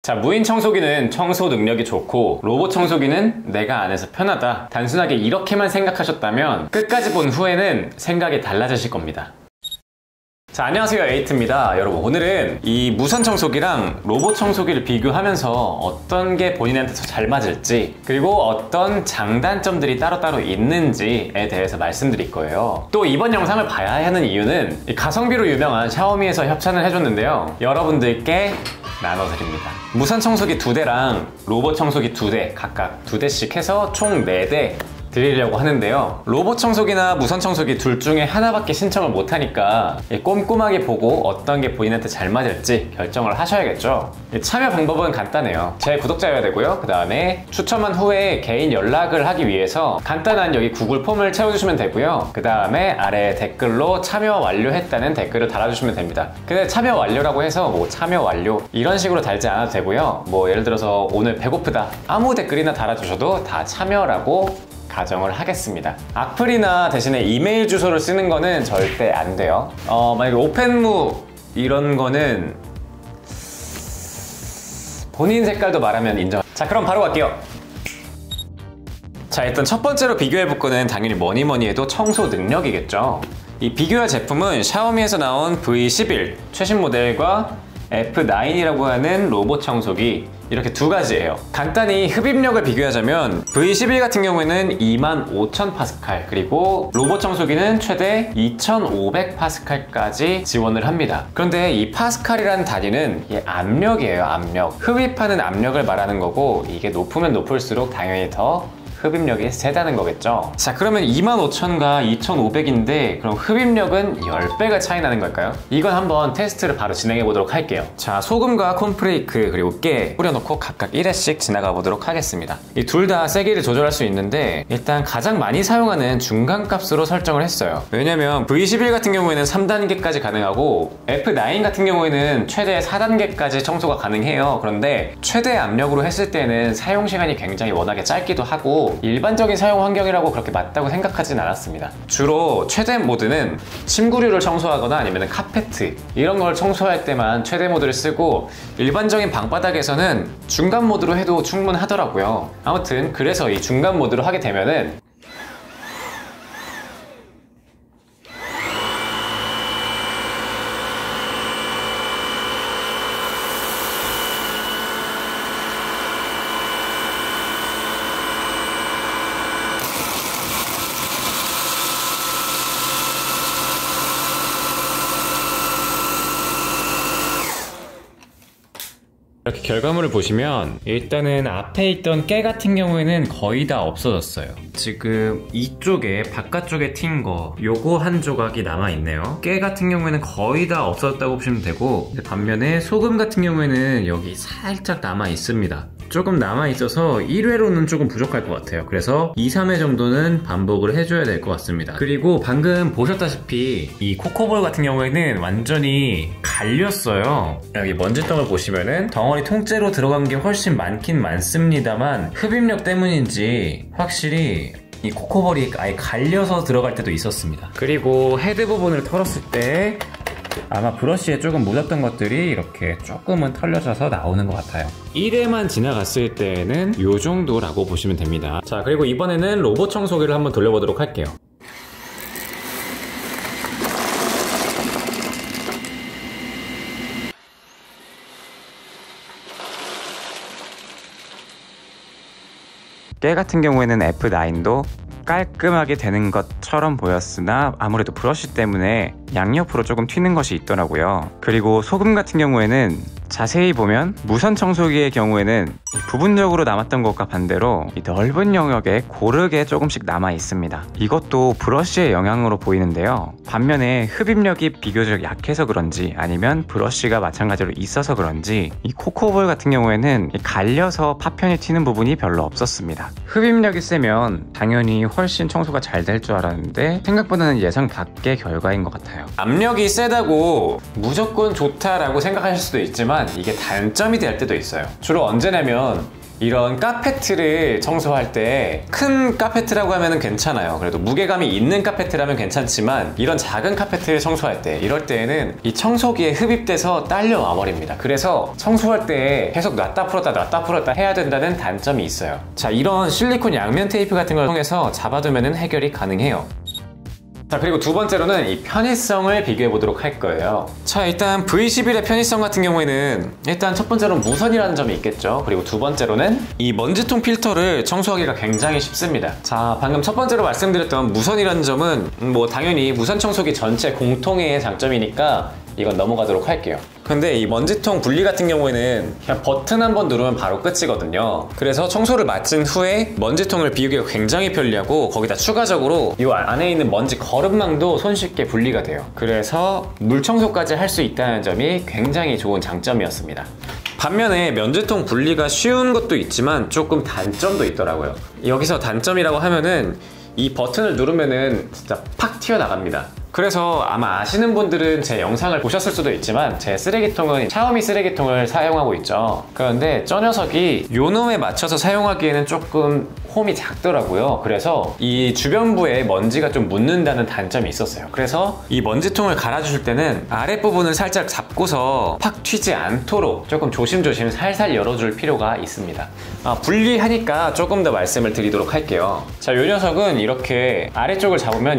자, 무인 청소기는 청소 능력이 좋고 로봇 청소기는 내가 안에서 편하다. 단순하게 이렇게만 생각하셨다면 끝까지 본 후에는 생각이 달라지실 겁니다. 자, 안녕하세요, 에이트입니다. 여러분, 오늘은 이 무선 청소기랑 로봇 청소기를 비교하면서 어떤 게 본인한테 더 잘 맞을지, 그리고 어떤 장단점들이 따로따로 있는지에 대해서 말씀드릴 거예요. 또 이번 영상을 봐야 하는 이유는 이 가성비로 유명한 샤오미에서 협찬을 해줬는데요, 여러분들께 나눠드립니다. 무선 청소기 2대랑 로봇 청소기 2대, 각각 2대씩 해서 총 4대 드리려고 하는데요, 로봇 청소기나 무선 청소기 둘 중에 하나밖에 신청을 못하니까 꼼꼼하게 보고 어떤 게 본인한테 잘 맞을지 결정을 하셔야겠죠. 참여 방법은 간단해요. 제 구독자여야 되고요, 그 다음에 추첨한 후에 개인 연락을 하기 위해서 간단한 여기 구글 폼을 채워주시면 되고요, 그 다음에 아래 댓글로 참여 완료했다는 댓글을 달아주시면 됩니다. 근데 참여 완료라고 해서 뭐 참여 완료 이런 식으로 달지 않아도 되고요, 뭐 예를 들어서 오늘 배고프다 아무 댓글이나 달아주셔도 다 참여라고 가정을 하겠습니다. 악플이나 대신에 이메일 주소를 쓰는 거는 절대 안 돼요. 만약에 오펜무 이런 거는 본인 색깔도 말하면 인정. 자, 그럼 바로 갈게요. 자, 일단 첫 번째로 비교해 볼 거는 당연히 뭐니 해도 청소 능력이겠죠. 이 비교할 제품은 샤오미에서 나온 V11 최신 모델과 F9이라고 하는 로봇 청소기, 이렇게 두 가지예요. 간단히 흡입력을 비교하자면 V11 같은 경우에는 25,000파스칼, 그리고 로봇 청소기는 최대 2,500파스칼까지 지원을 합니다. 그런데 이 파스칼이라는 단위는 압력이에요. 압력. 흡입하는 압력을 말하는 거고, 이게 높으면 높을수록 당연히 더 흡입력이 세다는 거겠죠. 자, 그러면 25,000과 2,500인데 그럼 흡입력은 10배가 차이 나는 걸까요? 이건 한번 테스트를 바로 진행해 보도록 할게요. 자, 소금과 콘프레이크 그리고 깨 뿌려놓고 각각 1회씩 지나가 보도록 하겠습니다. 이 둘 다 세기를 조절할 수 있는데 일단 가장 많이 사용하는 중간값으로 설정을 했어요. 왜냐면 V11 같은 경우에는 3단계까지 가능하고 F9 같은 경우에는 최대 4단계까지 청소가 가능해요. 그런데 최대 압력으로 했을 때는 사용시간이 굉장히 워낙에 짧기도 하고 일반적인 사용 환경이라고 그렇게 맞다고 생각하진 않았습니다. 주로 최대 모드는 침구류를 청소하거나 아니면 카페트 이런 걸 청소할 때만 최대 모드를 쓰고, 일반적인 방바닥에서는 중간 모드로 해도 충분하더라고요. 아무튼 그래서 이 중간 모드로 하게 되면은 이렇게 결과물을 보시면 일단은 앞에 있던 깨 같은 경우에는 거의 다 없어졌어요. 지금 이쪽에 바깥쪽에 튄 거 요거 한 조각이 남아있네요. 깨 같은 경우에는 거의 다 없어졌다고 보시면 되고, 반면에 소금 같은 경우에는 여기 살짝 남아있습니다. 조금 남아있어서 1회로는 조금 부족할 것 같아요. 그래서 2, 3회 정도는 반복을 해줘야 될 것 같습니다. 그리고 방금 보셨다시피 이 코코볼 같은 경우에는 완전히 갈렸어요. 여기 먼지덩을 보시면은 덩어리 통째로 들어간 게 훨씬 많긴 많습니다만, 흡입력 때문인지 확실히 이 코코볼이 아예 갈려서 들어갈 때도 있었습니다. 그리고 헤드 부분을 털었을 때 아마 브러쉬에 조금 묻었던 것들이 이렇게 조금은 털려져서 나오는 것 같아요. 1회만 지나갔을 때는 이 정도라고 보시면 됩니다. 자, 그리고 이번에는 로봇 청소기를 한번 돌려보도록 할게요. 깨 같은 경우에는 F9도 깔끔하게 되는 것처럼 보였으나 아무래도 브러쉬 때문에 양옆으로 조금 튀는 것이 있더라고요. 그리고 소금 같은 경우에는 자세히 보면 무선 청소기의 경우에는 부분적으로 남았던 것과 반대로 이 넓은 영역에 고르게 조금씩 남아 있습니다. 이것도 브러쉬의 영향으로 보이는데요, 반면에 흡입력이 비교적 약해서 그런지 아니면 브러쉬가 마찬가지로 있어서 그런지 이 코코볼 같은 경우에는 갈려서 파편이 튀는 부분이 별로 없었습니다. 흡입력이 세면 당연히 훨씬 청소가 잘 될 줄 알았는데 생각보다는 예상 밖의 결과인 것 같아요. 압력이 세다고 무조건 좋다라고 생각하실 수도 있지만 이게 단점이 될 때도 있어요. 주로 언제냐면 이런 카페트를 청소할 때 큰 카페트라고 하면 괜찮아요. 그래도 무게감이 있는 카페트라면 괜찮지만 이런 작은 카페트를 청소할 때 이럴 때에는 이 청소기에 흡입돼서 딸려와 버립니다. 그래서 청소할 때 계속 놨다 풀었다 해야 된다는 단점이 있어요. 자, 이런 실리콘 양면 테이프 같은 걸 통해서 잡아두면 해결이 가능해요. 자, 그리고 두 번째로는 이 편의성을 비교해 보도록 할 거예요. 자, 일단 V11의 편의성 같은 경우에는 일단 첫 번째로 무선이라는 점이 있겠죠. 그리고 두 번째로는 이 먼지통 필터를 청소하기가 굉장히 쉽습니다. 자, 방금 첫 번째로 말씀드렸던 무선이라는 점은 뭐 당연히 무선 청소기 전체 공통의 장점이니까 이건 넘어가도록 할게요. 근데 이 먼지통 분리 같은 경우에는 그냥 버튼 한번 누르면 바로 끝이거든요. 그래서 청소를 마친 후에 먼지통을 비우기가 굉장히 편리하고 거기다 추가적으로 이 안에 있는 먼지 거름망도 손쉽게 분리가 돼요. 그래서 물 청소까지 할 수 있다는 점이 굉장히 좋은 장점이었습니다. 반면에 먼지통 분리가 쉬운 것도 있지만 조금 단점도 있더라고요. 여기서 단점이라고 하면은 이 버튼을 누르면은 진짜 팍 튀어나갑니다. 그래서 아마 아시는 분들은 제 영상을 보셨을 수도 있지만 제 쓰레기통은 샤오미 쓰레기통을 사용하고 있죠. 그런데 저 녀석이 요 놈에 맞춰서 사용하기에는 조금 홈이 작더라고요. 그래서 이 주변부에 먼지가 좀 묻는다는 단점이 있었어요. 그래서 이 먼지통을 갈아주실 때는 아랫부분을 살짝 잡고서 팍 튀지 않도록 조금 조심조심 살살 열어줄 필요가 있습니다. 분리하니까 조금 더 말씀을 드리도록 할게요. 자, 요 녀석은 이렇게 아래쪽을 잡으면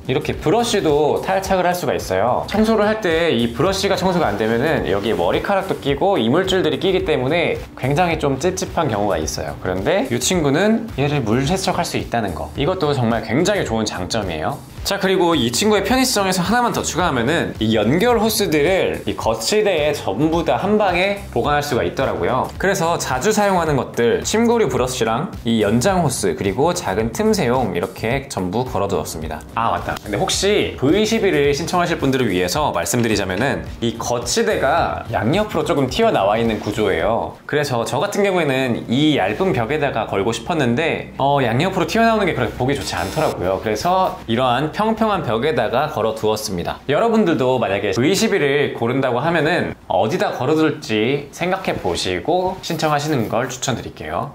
이렇게 브러쉬도 탈착을 할 수가 있어요. 청소를 할 때 이 브러쉬가 청소가 안 되면은 여기에 머리카락도 끼고 이물질들이 끼기 때문에 굉장히 좀 찝찝한 경우가 있어요. 그런데 이 친구는 얘를 물 세척할 수 있다는 거, 이것도 정말 굉장히 좋은 장점이에요. 자, 그리고 이 친구의 편의성에서 하나만 더 추가하면은 이 연결 호스들을 이 거치대에 전부 다 한 방에 보관할 수가 있더라고요. 그래서 자주 사용하는 것들, 침구류 브러쉬랑 이 연장 호스, 그리고 작은 틈새용 이렇게 전부 걸어두었습니다. 아, 맞다. 근데 혹시 V11을 신청하실 분들을 위해서 말씀드리자면은 이 거치대가 양옆으로 조금 튀어나와 있는 구조예요. 그래서 저 같은 경우에는 이 얇은 벽에다가 걸고 싶었는데 양옆으로 튀어나오는 게 그렇게 보기 좋지 않더라고요. 그래서 이러한 평평한 벽에다가 걸어 두었습니다. 여러분들도 만약에 V11을 고른다고 하면은 어디다 걸어둘지 생각해 보시고 신청하시는 걸 추천드릴게요.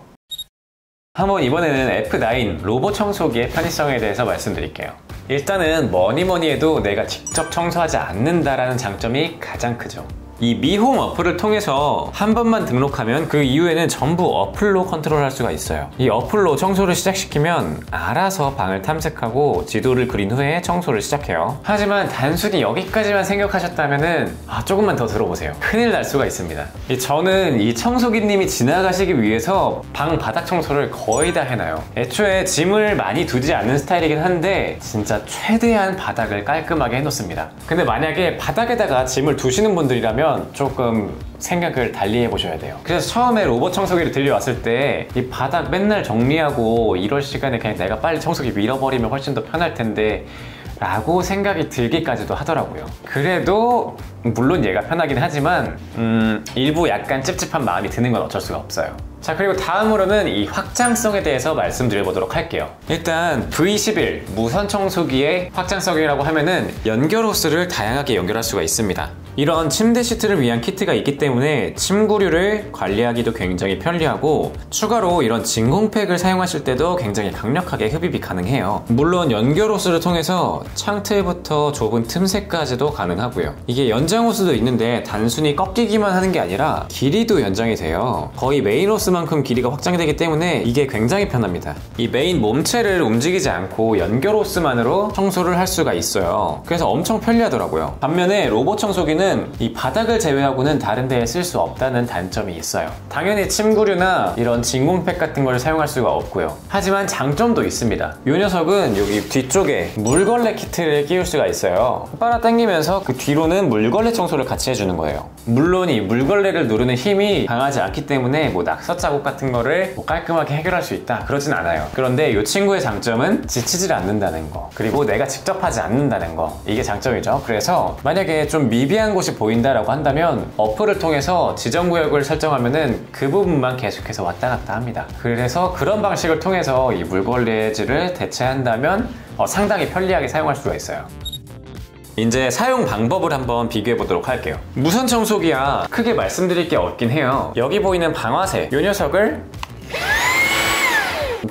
한번 이번에는 F9 로봇 청소기의 편의성에 대해서 말씀드릴게요. 일단은 뭐니 해도 내가 직접 청소하지 않는다라는 장점이 가장 크죠. 이 미홈 어플을 통해서 한 번만 등록하면 그 이후에는 전부 어플로 컨트롤할 수가 있어요. 이 어플로 청소를 시작시키면 알아서 방을 탐색하고 지도를 그린 후에 청소를 시작해요. 하지만 단순히 여기까지만 생각하셨다면은 조금만 더 들어보세요. 큰일 날 수가 있습니다. 저는 이 청소기님이 지나가시기 위해서 방 바닥 청소를 거의 다 해놔요. 애초에 짐을 많이 두지 않는 스타일이긴 한데 진짜 최대한 바닥을 깔끔하게 해놓습니다. 근데 만약에 바닥에다가 짐을 두시는 분들이라면 조금 생각을 달리 해보셔야 돼요. 그래서 처음에 로봇 청소기를 들려왔을 때 이 바닥 맨날 정리하고 이럴 시간에 그냥 내가 빨리 청소기 밀어버리면 훨씬 더 편할 텐데 라고 생각이 들기까지도 하더라고요. 그래도 물론 얘가 편하긴 하지만 일부 약간 찝찝한 마음이 드는 건 어쩔 수가 없어요. 자, 그리고 다음으로는 이 확장성에 대해서 말씀드려보도록 할게요. 일단 V11 무선 청소기의 확장성이라고 하면은 연결 호스를 다양하게 연결할 수가 있습니다. 이런 침대 시트를 위한 키트가 있기 때문에 침구류를 관리하기도 굉장히 편리하고 추가로 이런 진공팩을 사용하실 때도 굉장히 강력하게 흡입이 가능해요. 물론 연결 호스를 통해서 창틀부터 좁은 틈새까지도 가능하고요. 이게 연장 호스도 있는데 단순히 꺾이기만 하는 게 아니라 길이도 연장이 돼요. 거의 메인 호스만큼 길이가 확장되기 때문에 이게 굉장히 편합니다. 이 메인 몸체를 움직이지 않고 연결 호스만으로 청소를 할 수가 있어요. 그래서 엄청 편리하더라고요. 반면에 로봇 청소기는 이 바닥을 제외하고는 다른 데에 쓸 수 없다는 단점이 있어요. 당연히 침구류나 이런 진공팩 같은 걸 사용할 수가 없고요. 하지만 장점도 있습니다. 이 녀석은 여기 뒤쪽에 물걸레 키트를 끼울 수가 있어요. 빨아당기면서 그 뒤로는 물걸레 청소를 같이 해주는 거예요. 물론 이 물걸레를 누르는 힘이 강하지 않기 때문에 뭐 낙서 자국 같은 거를 깔끔하게 해결할 수 있다 그러진 않아요. 그런데 이 친구의 장점은 지치질 않는다는 거, 그리고 내가 직접 하지 않는다는 거, 이게 장점이죠. 그래서 만약에 좀 미비한 곳이 보인다라고 한다면 어플을 통해서 지정구역을 설정하면은 그 부분만 계속해서 왔다 갔다 합니다. 그래서 그런 방식을 통해서 이 물걸레질을 대체한다면 상당히 편리하게 사용할 수가 있어요. 이제 사용 방법을 한번 비교해 보도록 할게요. 무선 청소기야 크게 말씀드릴 게 없긴 해요. 여기 보이는 방아쇠, 이 녀석을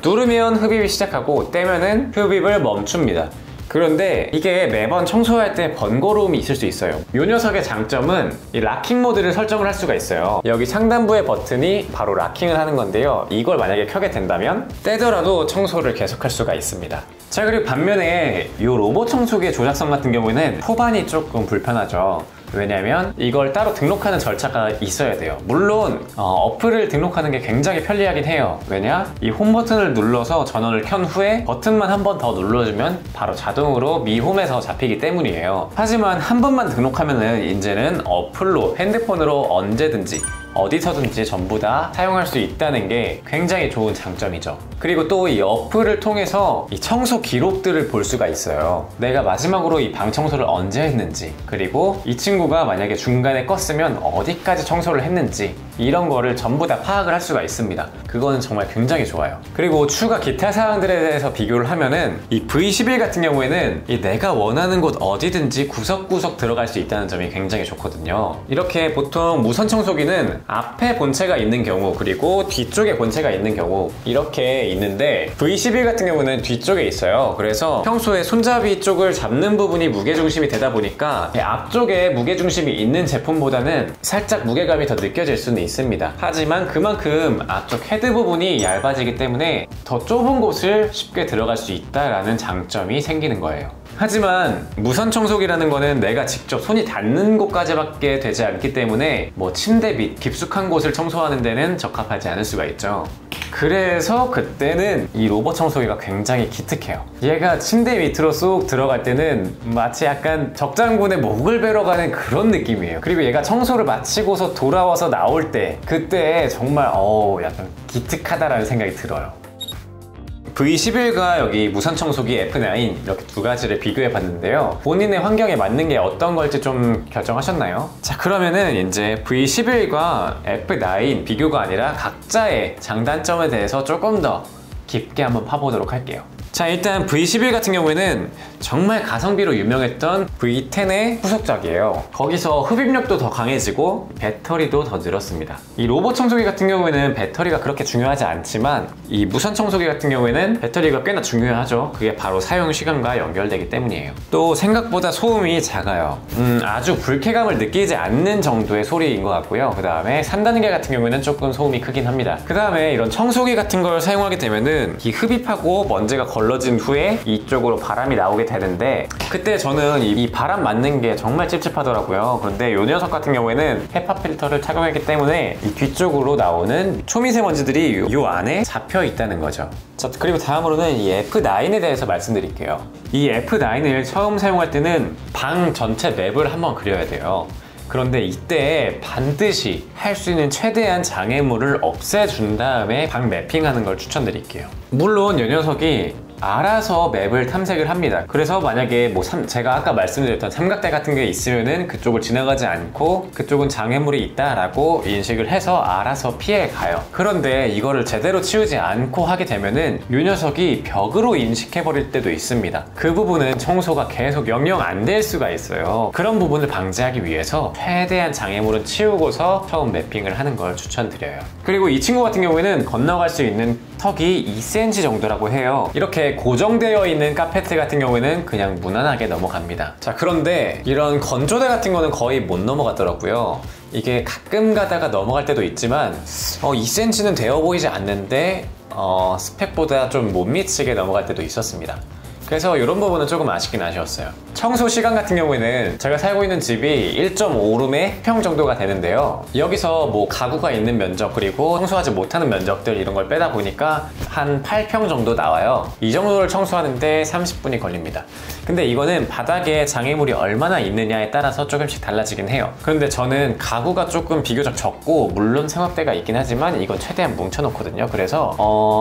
누르면 흡입이 시작하고 떼면은 흡입을 멈춥니다. 그런데 이게 매번 청소할 때 번거로움이 있을 수 있어요. 이 녀석의 장점은 이 락킹 모드를 설정을 할 수가 있어요. 여기 상단부의 버튼이 바로 락킹을 하는 건데요, 이걸 만약에 켜게 된다면 떼더라도 청소를 계속할 수가 있습니다. 자, 그리고 반면에 이 로봇 청소기의 조작성 같은 경우에는 초반이 조금 불편하죠. 왜냐면 이걸 따로 등록하는 절차가 있어야 돼요. 물론 어플을 등록하는 게 굉장히 편리하긴 해요. 왜냐? 이 홈 버튼을 눌러서 전원을 켠 후에 버튼만 한 번 더 눌러주면 바로 자동으로 미홈에서 잡히기 때문이에요. 하지만 한 번만 등록하면은 이제는 어플로 핸드폰으로 언제든지 어디서든지 전부 다 사용할 수 있다는 게 굉장히 좋은 장점이죠. 그리고 또 이 어플을 통해서 이 청소 기록들을 볼 수가 있어요. 내가 마지막으로 이 방 청소를 언제 했는지, 그리고 이 친구가 만약에 중간에 껐으면 어디까지 청소를 했는지, 이런 거를 전부 다 파악을 할 수가 있습니다. 그거는 정말 굉장히 좋아요. 그리고 추가 기타 사항들에 대해서 비교를 하면은 이 V11 같은 경우에는 이 내가 원하는 곳 어디든지 구석구석 들어갈 수 있다는 점이 굉장히 좋거든요. 이렇게 보통 무선 청소기는 앞에 본체가 있는 경우, 그리고 뒤쪽에 본체가 있는 경우 이렇게 있는데, V11 같은 경우는 뒤쪽에 있어요. 그래서 평소에 손잡이 쪽을 잡는 부분이 무게중심이 되다 보니까 앞쪽에 무게중심이 있는 제품보다는 살짝 무게감이 더 느껴질 수는 있습니다. 하지만 그만큼 앞쪽 헤드 부분이 얇아지기 때문에 더 좁은 곳을 쉽게 들어갈 수 있다라는 장점이 생기는 거예요. 하지만 무선 청소기라는 거는 내가 직접 손이 닿는 곳까지밖에 되지 않기 때문에 뭐 침대 밑 깊숙한 곳을 청소하는 데는 적합하지 않을 수가 있죠. 그래서 그때는 이 로봇 청소기가 굉장히 기특해요. 얘가 침대 밑으로 쏙 들어갈 때는 마치 약간 적장군의 목을 베러 가는 그런 느낌이에요. 그리고 얘가 청소를 마치고서 돌아와서 나올 때, 그때 정말 약간 기특하다라는 생각이 들어요. V11과 여기 무선 청소기 F9 이렇게 두 가지를 비교해 봤는데요, 본인의 환경에 맞는 게 어떤 걸지 좀 결정하셨나요? 자, 그러면은 이제 V11과 F9 비교가 아니라 각자의 장단점에 대해서 조금 더 깊게 한번 파보도록 할게요. 자, 일단 V11 같은 경우에는 정말 가성비로 유명했던 V10의 후속작이에요. 거기서 흡입력도 더 강해지고 배터리도 더 늘었습니다. 이 로봇 청소기 같은 경우에는 배터리가 그렇게 중요하지 않지만 이 무선 청소기 같은 경우에는 배터리가 꽤나 중요하죠. 그게 바로 사용 시간과 연결되기 때문이에요. 또 생각보다 소음이 작아요. 아주 불쾌감을 느끼지 않는 정도의 소리인 것 같고요. 그 다음에 3단계 같은 경우에는 조금 소음이 크긴 합니다. 그 다음에 이런 청소기 같은 걸 사용하게 되면은 이 흡입하고 먼지가 걸러진 후에 이쪽으로 바람이 나오게 되는데, 그때 저는 이 바람 맞는 게 정말 찝찝하더라고요. 그런데 이 녀석 같은 경우에는 헤파 필터를 착용했기 때문에 이 뒤쪽으로 나오는 초미세먼지들이 이 안에 잡혀 있다는 거죠. 자, 그리고 다음으로는 이 F9에 대해서 말씀드릴게요. 이 F9을 처음 사용할 때는 방 전체 맵을 한번 그려야 돼요. 그런데 이때 반드시 할 수 있는 최대한 장애물을 없애준 다음에 방 매핑하는 걸 추천드릴게요. 물론 이 녀석이 알아서 맵을 탐색을 합니다. 그래서 만약에 제가 아까 말씀드렸던 삼각대 같은 게 있으면은 그쪽을 지나가지 않고 그쪽은 장애물이 있다라고 인식을 해서 알아서 피해 가요. 그런데 이거를 제대로 치우지 않고 하게 되면은 이 녀석이 벽으로 인식해 버릴 때도 있습니다. 그 부분은 청소가 계속 영영 안 될 수가 있어요. 그런 부분을 방지하기 위해서 최대한 장애물은 치우고서 처음 매핑을 하는 걸 추천드려요. 그리고 이 친구 같은 경우에는 건너갈 수 있는 턱이 2cm 정도라고 해요. 이렇게 고정되어 있는 카페트 같은 경우에는 그냥 무난하게 넘어갑니다. 자, 그런데 이런 건조대 같은 거는 거의 못 넘어가더라고요. 이게 가끔 가다가 넘어갈 때도 있지만 2cm는 되어 보이지 않는데 스펙보다 좀 못 미치게 넘어갈 때도 있었습니다. 그래서 이런 부분은 조금 아쉽긴 아쉬웠어요. 청소 시간 같은 경우에는 제가 살고 있는 집이 1.5룸의 평 정도가 되는데요, 여기서 뭐 가구가 있는 면적 그리고 청소하지 못하는 면적들 이런 걸 빼다 보니까 한 8평 정도 나와요. 이 정도를 청소하는데 30분이 걸립니다. 근데 이거는 바닥에 장애물이 얼마나 있느냐에 따라서 조금씩 달라지긴 해요. 그런데 저는 가구가 조금 비교적 적고 물론 세탁대가 있긴 하지만 이건 최대한 뭉쳐놓거든요. 그래서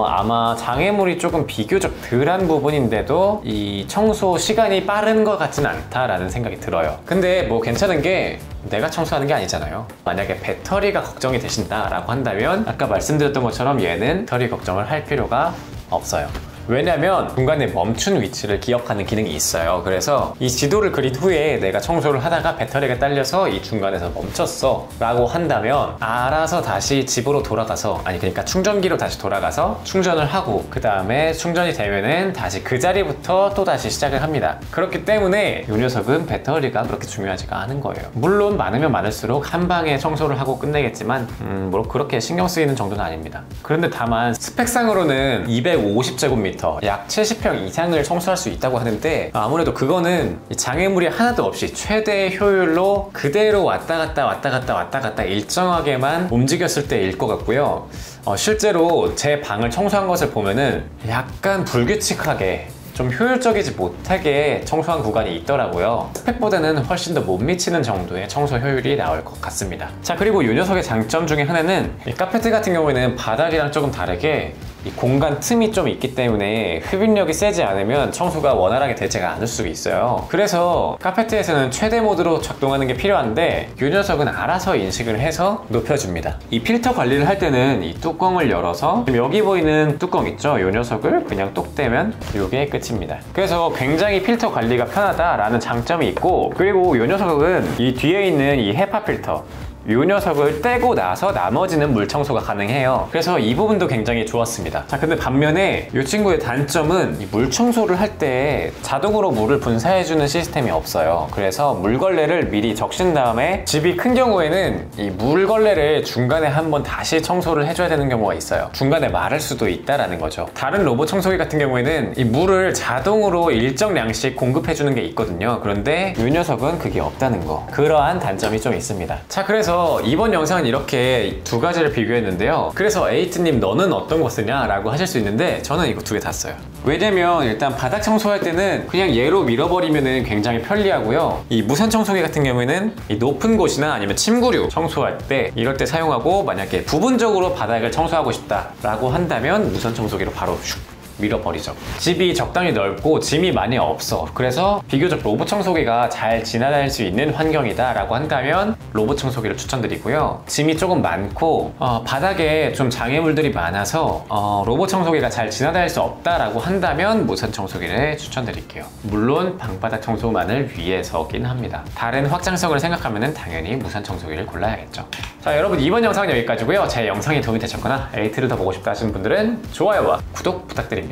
아마 장애물이 조금 비교적 덜한 부분인데도 이 청소 시간이 빠른 것 같지는 않다라는 생각이 들어요. 근데 뭐 괜찮은 게 내가 청소하는 게 아니잖아요. 만약에 배터리가 걱정이 되신다라고 한다면 아까 말씀드렸던 것처럼 얘는 배터리 걱정을 할 필요가 없어요. 왜냐면 중간에 멈춘 위치를 기억하는 기능이 있어요. 그래서 이 지도를 그린 후에 내가 청소를 하다가 배터리가 딸려서 이 중간에서 멈췄어 라고 한다면 알아서 다시 집으로 돌아가서, 아니 그러니까 충전기로 다시 돌아가서 충전을 하고 그 다음에 충전이 되면은 다시 그 자리부터 또 다시 시작을 합니다. 그렇기 때문에 이 녀석은 배터리가 그렇게 중요하지가 않은 거예요. 물론 많으면 많을수록 한 방에 청소를 하고 끝내겠지만 뭐 그렇게 신경 쓰이는 정도는 아닙니다. 그런데 다만 스펙상으로는 250제곱미터 약 70평 이상을 청소할 수 있다고 하는데, 아무래도 그거는 장애물이 하나도 없이 최대 효율로 그대로 왔다 갔다 일정하게만 움직였을 때일 것 같고요. 실제로 제 방을 청소한 것을 보면은 약간 불규칙하게 좀 효율적이지 못하게 청소한 구간이 있더라고요. 스펙보다는 훨씬 더 못 미치는 정도의 청소 효율이 나올 것 같습니다. 자, 그리고 이 녀석의 장점 중에 하나는 이 카페트 같은 경우에는 바닥이랑 조금 다르게 이 공간 틈이 좀 있기 때문에 흡입력이 세지 않으면 청소가 원활하게 되지가 않을 수가 있어요. 그래서 카페트에서는 최대 모드로 작동하는 게 필요한데 이 녀석은 알아서 인식을 해서 높여줍니다. 이 필터 관리를 할 때는 이 뚜껑을 열어서 지금 여기 보이는 뚜껑 있죠? 이 녀석을 그냥 뚝 떼면 이게 끝입니다. 그래서 굉장히 필터 관리가 편하다라는 장점이 있고, 그리고 이 녀석은 이 뒤에 있는 이 헤파 필터, 이 녀석을 떼고 나서 나머지는 물 청소가 가능해요. 그래서 이 부분도 굉장히 좋았습니다. 자, 근데 반면에 이 친구의 단점은 이 물 청소를 할 때 자동으로 물을 분사해주는 시스템이 없어요. 그래서 물걸레를 미리 적신 다음에 집이 큰 경우에는 이 물걸레를 중간에 한번 다시 청소를 해줘야 되는 경우가 있어요. 중간에 마를 수도 있다라는 거죠. 다른 로봇 청소기 같은 경우에는 이 물을 자동으로 일정량씩 공급해주는 게 있거든요. 그런데 이 녀석은 그게 없다는 거, 그러한 단점이 좀 있습니다. 자, 그래서 이번 영상은 이렇게 두 가지를 비교했는데요. 그래서 에이트님 너는 어떤 거 쓰냐? 라고 하실 수 있는데 저는 이거 두 개 다 써요. 왜냐면 일단 바닥 청소할 때는 그냥 얘로 밀어버리면 굉장히 편리하고요. 이 무선 청소기 같은 경우에는 이 높은 곳이나 아니면 침구류 청소할 때 이럴 때 사용하고, 만약에 부분적으로 바닥을 청소하고 싶다 라고 한다면 무선 청소기로 바로 슉 밀어버리죠. 집이 적당히 넓고 짐이 많이 없어, 그래서 비교적 로봇 청소기가 잘 지나다닐 수 있는 환경이다 라고 한다면 로봇 청소기를 추천드리고요. 짐이 조금 많고 바닥에 좀 장애물들이 많아서 로봇 청소기가 잘 지나다닐 수 없다 라고 한다면 무선 청소기를 추천드릴게요. 물론 방바닥 청소만을 위해서긴 합니다. 다른 확장성을 생각하면 당연히 무선 청소기를 골라야겠죠. 자, 여러분 이번 영상은 여기까지고요. 제 영상이 도움이 되셨거나 에이트를 더 보고 싶다 하시는 분들은 좋아요와 구독 부탁드립니다.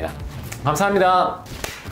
감사합니다.